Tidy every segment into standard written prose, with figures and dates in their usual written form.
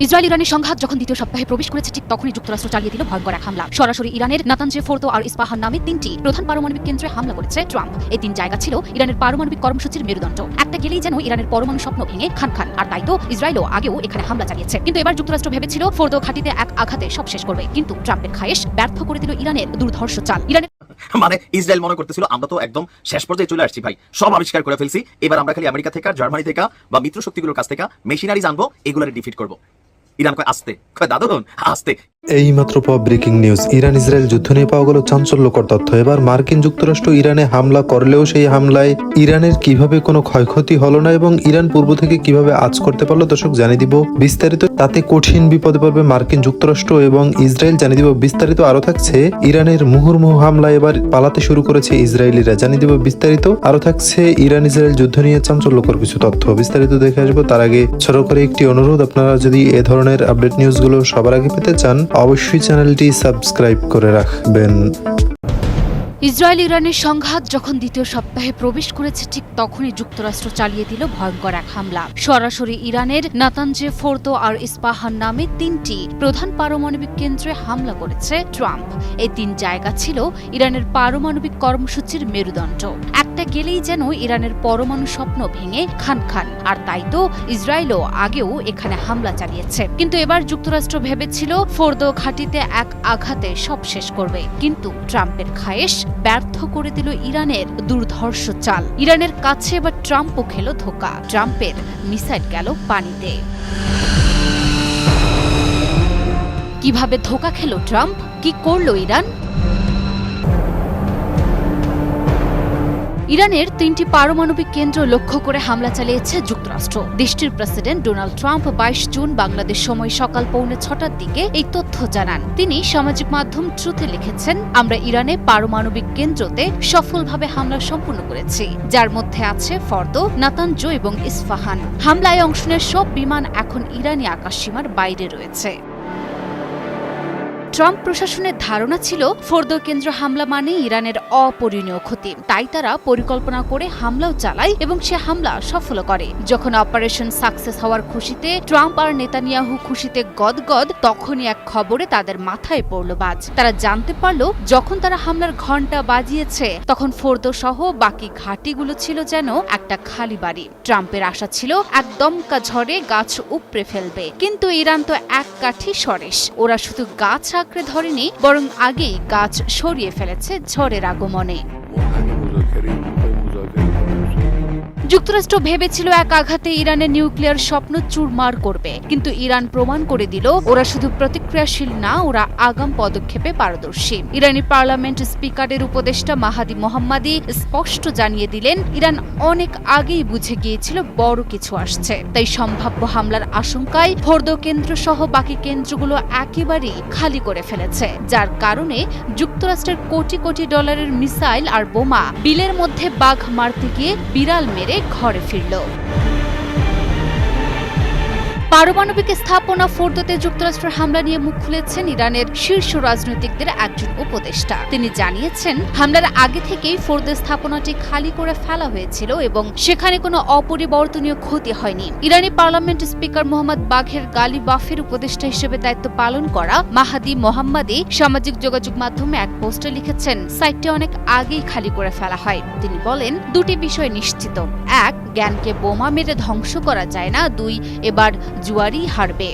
Israel ইরানের সংঘাত যখন দ্বিতীয় সপ্তাহে প্রবেশ করেছে ঠিক তখনই যুক্তরাষ্ট্র চালিয়ে দিল ভয়ঙ্কর এক হামলা। সরাসরি ইরানের নাতানজ, ফোর্দো আর ইস্পাহান নামে তিনটি প্রধান পারমাণবিক কেন্দ্রে হামলা করেছে ট্রাম্প। এই তিন জায়গা ছিল ইরানের পারমাণবিক কর্মসূচির মেরুদণ্ড। একটা গেলেই যেন ইরানের পরমাণু স্বপ্ন ভেঙে খান খান। আর তাই তো ইসরায়েলও আগেও এখানে হামলা চালিয়েছে। কিন্তু এবার যুক্তরাষ্ট্র ভেবেছিল ফোর্দো ঘাঁটিতে এক আঘাতে সব শেষ করবে, কিন্তু ট্রাম্পের খায়েশ ব্যর্থ করে দিল ইরানের দুর্ধর্ষ চাল। মানে ইসরায়েল মনে করতেছিল আমরা তো একদম শেষ পর্যায়ে চলে আসছি ভাই, সব আবিষ্কার করে ফেলছি, এবার আমরা খালি আমেরিকা থেকে, জার্মানি থেকে বা মিত্র শক্তিগুলোর কাছ থেকে মেশিনারিজ আনবো, এগুলারে ডিফিট করবো। ইরান কয় আস্তে, কয় দাদুন আস্তে। এইমাত্র পাওয়া ব্রেকিং নিউজ, ইরান ইসরায়েল যুদ্ধ নিয়ে পাওয়া গেল চাঞ্চল্যকর তথ্য। এবার মার্কিন যুক্তরাষ্ট্র ইরানে হামলা করলেও সেই হামলায় ইরানের কিভাবে কোনো ক্ষয়ক্ষতি হলো না এবং ইরান পূর্ব থেকে কিভাবে আঁচ করতে পারলো, দর্শক জানিয়ে দিব বিস্তারিত। তাতে কঠিন বিপদে পড়বে মার্কিন যুক্তরাষ্ট্র এবং ইসরায়েল, জানিয়ে দিব বিস্তারিত। আরো থাকছে ইরানের মুহুর্মুহু হামলা এবার পালাতে শুরু করেছে ইসরায়েলিরা, জানিয়ে দিব বিস্তারিত। আরো থাকছে ইরান ইসরায়েল যুদ্ধ নিয়ে চাঞ্চল্যকর কিছু তথ্য, বিস্তারিত দেখে আসবো। তার আগে ছোট করে একটি অনুরোধ, আপনারা যদি এ ধরনের আপডেট নিউজগুলো সবার আগে পেতে চান অবশ্যই চ্যানেলটি সাবস্ক্রাইব করে রাখবেন। ইসরায়েল ইরানের সংঘাত যখন দ্বিতীয় সপ্তাহে প্রবেশ করেছে ঠিক তখনই যুক্তরাষ্ট্র চালিয়ে দিল ভয়ঙ্কর এক হামলা। সরাসরি ইরানের নাতানজে, ফোর্দো আর ইস্পাহান নামে তিনটি প্রধান পারমাণবিক কেন্দ্রে হামলা করেছে ট্রাম্প। এই তিন জায়গা ছিল ইরানের পারমাণবিক কর্মসূচির মেরুদণ্ড। একটা গেলেই যেন ইরানের পরমাণু স্বপ্ন ভেঙে খান খান। আর তাই তো ইসরায়েলও আগেও এখানে হামলা চালিয়েছে। কিন্তু এবার যুক্তরাষ্ট্র ভেবেছিল ফোর্দো ঘাঁটিতে এক আঘাতে সব শেষ করবে, কিন্তু ট্রাম্পের খায়েশ ব্যর্থ করে দিল ইরানের দুর্ধর্ষ চাল। ইরানের কাছে এবার ট্রাম্পও খেল ধোঁকা। ট্রাম্পের মিসাইল গেল পানিতে। কিভাবে ধোঁকা খেল ট্রাম্প? কি করল ইরান? ইরানের তিনটি পারমাণবিক কেন্দ্র লক্ষ্য করে হামলা চালিয়েছে যুক্তরাষ্ট্র। দেশটির president Donald Trump 22 June Bangladesh সময় সকাল 6:45 দিকে এই তথ্য জানান। তিনি সামাজিক মাধ্যম ট্রুথে লিখেছেন, আমরা ইরানে পারমাণবিক কেন্দ্রতে সফলভাবে হামলা সম্পূর্ণ করেছি, যার মধ্যে আছে ফোর্দো, নাতানজ এবং ইস্পাহান। হামলায় অংশ নেওয়া সব বিমান এখন ইরানি আকাশসীমার বাইরে রয়েছে। ট্রাম্প প্রশাসনের ধারণা ছিল ফোর্দো কেন্দ্র হামলা মানে ইরানের অপরিণীয় ক্ষতি, তাই তারা পরিকল্পনা করে হামলাও চালায় এবং সে হামলা সফল করে। যখন অপারেশন সাকসেস হওয়ার খুশিতে ট্রাম্প আর নেতানিয়াহু খুশিতে গদগদ, তখনই এক খবরে তাদের মাথায় পড়ল বাজ। তারা জানতে পারল যখন তারা হামলার ঘণ্টা বাজিয়েছে তখন ফোর্দো সহ বাকি ঘাঁটিগুলো ছিল যেন একটা খালি বাড়ি। ট্রাম্পের আশা ছিল এক দমকা ঝড়ে গাছ উপড়ে ফেলবে, কিন্তু ইরান তো এক কাঠি সরেস। ওরা শুধু গাছ আঁকড়ে ধরেনি, বরং আগেই গাছ সরিয়ে ফেলেছে ঝড়ের আগমনে। যুক্তরাষ্ট্র ভেবেছিল এক আঘাতে ইরানের নিউক্লিয়ার স্বপ্ন চুরমার করবে, কিন্তু ইরান প্রমাণ করে দিল ওরা শুধু প্রতিক্রিয়াশীল না, ওরা আগাম পদক্ষেপে পারদর্শী। ইরানি পার্লামেন্ট স্পিকারের উপদেষ্টা মাহাদি মোহাম্মদি স্পষ্ট জানিয়ে দিলেন, ইরান অনেক আগেই বুঝে গিয়েছিল বড় কিছু আসছে। তাই সম্ভাব্য হামলার আশঙ্কায় ফোর্দো কেন্দ্র সহ বাকি কেন্দ্রগুলো একেবারেই খালি করে ফেলেছে, যার কারণে যুক্তরাষ্ট্রের কোটি কোটি ডলারের মিসাইল আর বোমা বিলের মধ্যে বাঘ মারতে গিয়ে বিড়াল মেরে ঘরে ফিরল। পারমাণবিক স্থাপনা ফোর্দোতে যুক্তরাষ্ট্রের হামলা নিয়ে মুখ খুলেছেন ইরানের শীর্ষ রাজনৈতিকদের একজন উপদেষ্টা। তিনি জানিয়েছেন, হামলার আগে থেকেই ফোর্দো স্থাপনাটি খালি করে ফেলা হয়েছিল এবং সেখানে কোনো অপরিবর্তনীয় ক্ষতি হয়নি। ইরানি পার্লামেন্ট স্পিকার মোহাম্মদ বাঘের গালিবাফের উপদেষ্টা হিসেবে দায়িত্ব পালন করা মাহাদি মোহাম্মদি সামাজিক যোগাযোগ মাধ্যমে এক পোস্টে লিখেছেন, সাইটটি অনেক আগেই খালি করে ফেলা হয়। তিনি বলেন, দুটি বিষয় নিশ্চিত, এক, জ্ঞানকে বোমা মেরে ধ্বংস করা যায় না, দুই, এবার জুয়ারি হারবে।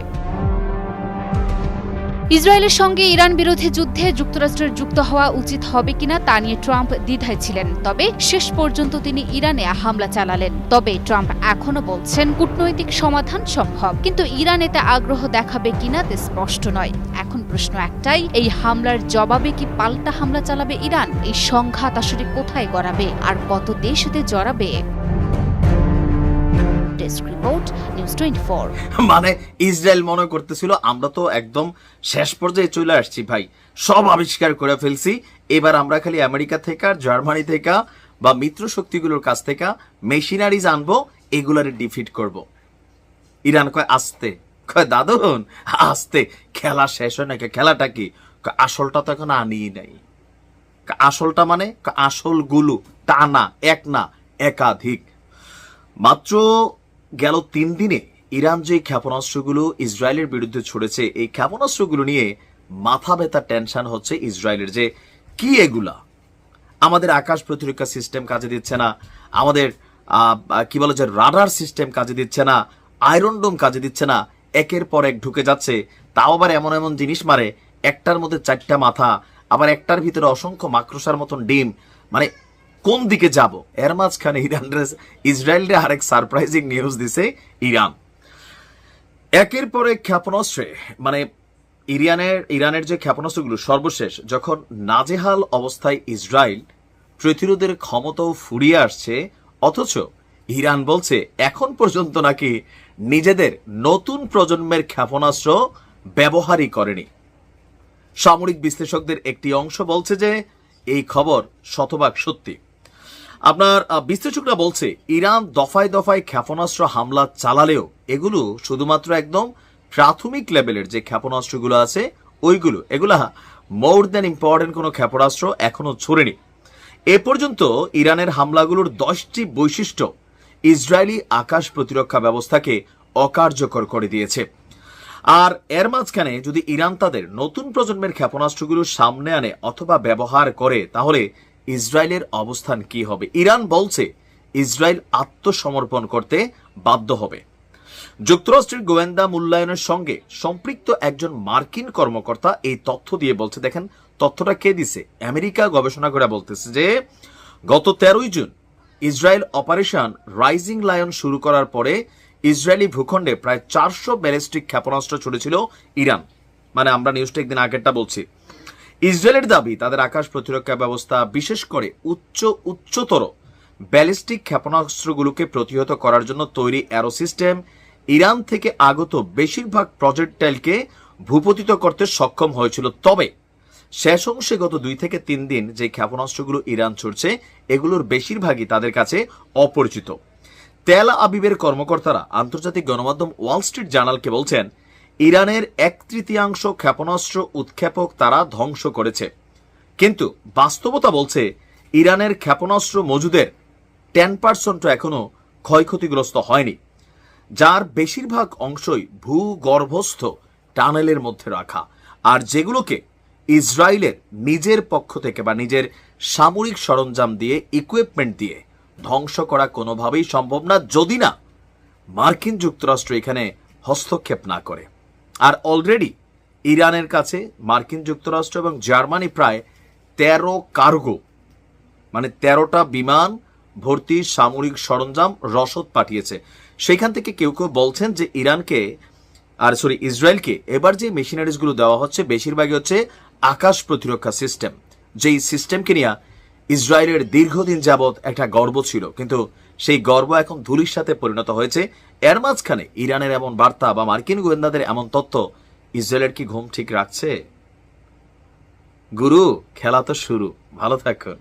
ইসরায়েলের সঙ্গে ইরান বিরোধী যুদ্ধে যুক্তরাষ্ট্রের যুক্ত হওয়া উচিত হবে কিনা তা নিয়ে ট্রাম্প দ্বিধায় ছিলেন, তবে শেষ পর্যন্ত তিনি ইরানে হামলা চালালেন। তবে ট্রাম্প এখনো বলছেন কূটনৈতিক সমাধান সম্ভব, কিন্তু ইরান এতে আগ্রহ দেখাবে কিনা তা স্পষ্ট নয়। এখন প্রশ্ন একটাই, এই হামলার জবাবে কি পাল্টা হামলা চালাবে ইরান? এই সংঘাত আসলে কোথায় গড়াবে আর কত দেশ এতে জড়াবে? মানে ইসরায়েল মনে করতেছিল আমরা তো একদম শেষ পর্যায়ে চলে আসছি ভাই, সব আবিষ্কার করে ফেলছি, এবার আমরা খালি আমেরিকা থেকে, জার্মানি থেকে বা মিত্র শক্তিগুলোর কাছ থেকে মেশিনারিজ আনবো, এগুলারে ডিফিট করব। ইরান কয় আস্তে, কয় দাদুন আস্তে, খেলা শেষ হয় নাকি? খেলাটা কি? আসলটা তো এখন আনিই নাই। আসলটা মানে আসলগুলো তা না, এক না একাধিক। মাত্র গেল 3 দিনে ইরান যে ক্ষেপণাস্ত্রগুলো ইসরায়েলের বিরুদ্ধে ছড়েছে, এই ক্ষেপণাস্ত্রগুলো নিয়ে মাথা ব্যথা টেনশন হচ্ছে ইসরায়েলের, যে কি এগুলা, আমাদের আকাশ প্রতিরক্ষা সিস্টেম কাজে দিচ্ছে না, আমাদের কি বলে যে রাডার সিস্টেম কাজে দিচ্ছে না, আয়রন ডোম কাজে দিচ্ছে না, একের পর এক ঢুকে যাচ্ছে, তাও আবার এমন এমন জিনিস মারে, একটার মধ্যে 4টা মাথা, আবার একটার ভিতরে অসংখ্য মাকড়সার মতন ডিম, মানে কোন দিকে যাব? এর মাঝখানে ইসরায়েলের আরেক সারপ্রাইজিং নিউজ দিছে ইরান। একের পর এক ক্ষেপণাস্ত্রে, মানে ইরানের যে ক্ষেপণাস্ত্রগুলো সর্বশেষ যখন নাজেহাল অবস্থায় ইসরায়েল প্রতিরোধের ক্ষমতাও ফুরিয়ে আসছে, অথচ ইরান বলছে এখন পর্যন্ত নাকি নিজেদের নতুন প্রজন্মের ক্ষেপণাস্ত্র ব্যবহারই করেনি। সামরিক বিশ্লেষকদের একটি অংশ বলছে যে এই খবর শতভাগ সত্যি। আপনার বিশ্লেষকরা বলছে ইরান দফায় দফায় ক্ষেপণাস্ত্র হামলা চালালেও এগুলো শুধুমাত্র একদম প্রাথমিক লেভেলের যে ক্ষেপণাস্ত্রগুলো আছে এগুলা মোর দ্যান ইম্পর্টেন্ট কোনো ক্ষেপণাস্ত্র এখনো ছড়েনি। এ পর্যন্ত ইরানের হামলাগুলোর 10টি বৈশিষ্ট্য ইসরায়েলি আকাশ প্রতিরক্ষা ব্যবস্থাকে অকার্যকর করে দিয়েছে। আর এর মাঝখানে যদি ইরান তাদের নতুন প্রজন্মের ক্ষেপণাস্ত্রগুলো সামনে আনে অথবা ব্যবহার করে, তাহলে ইসরায়েলের অবস্থান কি হবে? ইরান বলছে ইসরায়েল আত্মসমর্পণ করতে বাধ্য হবে। যুক্তরাষ্ট্রের গোয়েন্দা মূল্যায়নের সঙ্গে সম্পৃক্ত একজন মার্কিন কর্মকর্তা এই তথ্য দিয়ে বলছে, দেখেন তথ্যটা কে দিছে, আমেরিকা গবেষণা করে বলতেছে যে গত 13ই June Israel operation rising lion শুরু করার পরে ইসরায়েলি ভূখণ্ডে প্রায় 400 ব্যালিস্টিক ক্ষেপণাস্ত্র ছুড়েছিল ইরান। মানে আমরা নিউজটা একদিন আগেরটা বলছি। ইসরায়েলের দাবি তাদের আকাশ প্রতিরক্ষা ব্যবস্থা বিশেষ করে উচ্চতর ব্যালিস্টিক ক্ষেপণাস্ত্রগুলোকে প্রতিহত করার জন্য তৈরি অ্যারো সিস্টেম ইরান থেকে আগত বেশিরভাগ প্রজেক্টাইলকে ভূপতিত করতে সক্ষম হয়েছিল। তবে শেষ অংশে গত 2 থেকে 3 দিন যে ক্ষেপণাস্ত্রগুলো ইরান ছুড়ছে এগুলোর বেশিরভাগই তাদের কাছে অপরিচিত। তেল আবিবের কর্মকর্তারা আন্তর্জাতিক গণমাধ্যম ওয়াল স্ট্রিট জার্নালকে বলছেন ইরানের 1/3 ক্ষেপণাস্ত্র উৎক্ষেপক তারা ধ্বংস করেছে, কিন্তু বাস্তবতা বলছে ইরানের ক্ষেপণাস্ত্র মজুদের 10% এখনো ক্ষয়ক্ষতিগ্রস্ত হয়নি, যার বেশিরভাগ অংশই ভূগর্ভস্থ টানেলের মধ্যে রাখা, আর যেগুলোকে ইসরায়েলের নিজের পক্ষ থেকে বা নিজের সামরিক সরঞ্জাম দিয়ে ইকুইপমেন্ট দিয়ে ধ্বংস করা কোনোভাবেই সম্ভব না, যদি না মার্কিন যুক্তরাষ্ট্র এখানে হস্তক্ষেপ না করে। আর অলরেডি ইরানের কাছে মার্কিন যুক্তরাষ্ট্র এবং জার্মানি প্রায় 13 কার্গো, মানে 13টা বিমান ভর্তি সামরিক সরঞ্জাম রসদ পাঠিয়েছে। সেখান থেকে কেউ কেউ বলছেন যে ইসরায়েলকে এবার যে মেশিনারিজগুলো দেওয়া হচ্ছে বেশিরভাগই হচ্ছে আকাশ প্রতিরক্ষা সিস্টেম, যেই সিস্টেমকে নিয়ে ইসরায়েলের দীর্ঘদিন যাবৎ একটা গর্ব ছিল, কিন্তু সেই গর্ব এখন ধুলির সাথে পরিণত হয়েছে। এর মাঝখানে ইরানের এমন বার্তা বা মার্কিন গোয়েন্দাদের এমন তথ্য ইসরায়েলের কি ঘুম ঠিক রাখছে? গুরু, খেলা তো শুরু। ভালো থাকুন।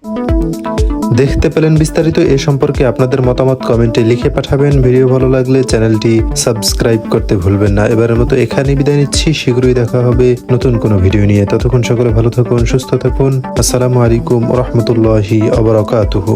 দেখতে পেলেন বিস্তারিত এ সম্পর্কে আপনাদের মতামত কমেন্টে লিখে পাঠাবেন। ভিডিও ভালো লাগলে চ্যানেলটি সাবস্ক্রাইব করতে ভুলবেন না। এবারের মতো এখানেই বিদায় নিচ্ছি, শীঘ্রই দেখা হবে নতুন কোনো ভিডিও নিয়ে। ততক্ষণ সকলে ভালো থাকুন, সুস্থ থাকুন। আসসালামু আলাইকুম ওয়া রাহমাতুল্লাহি ওয়া বারাকাতুহু।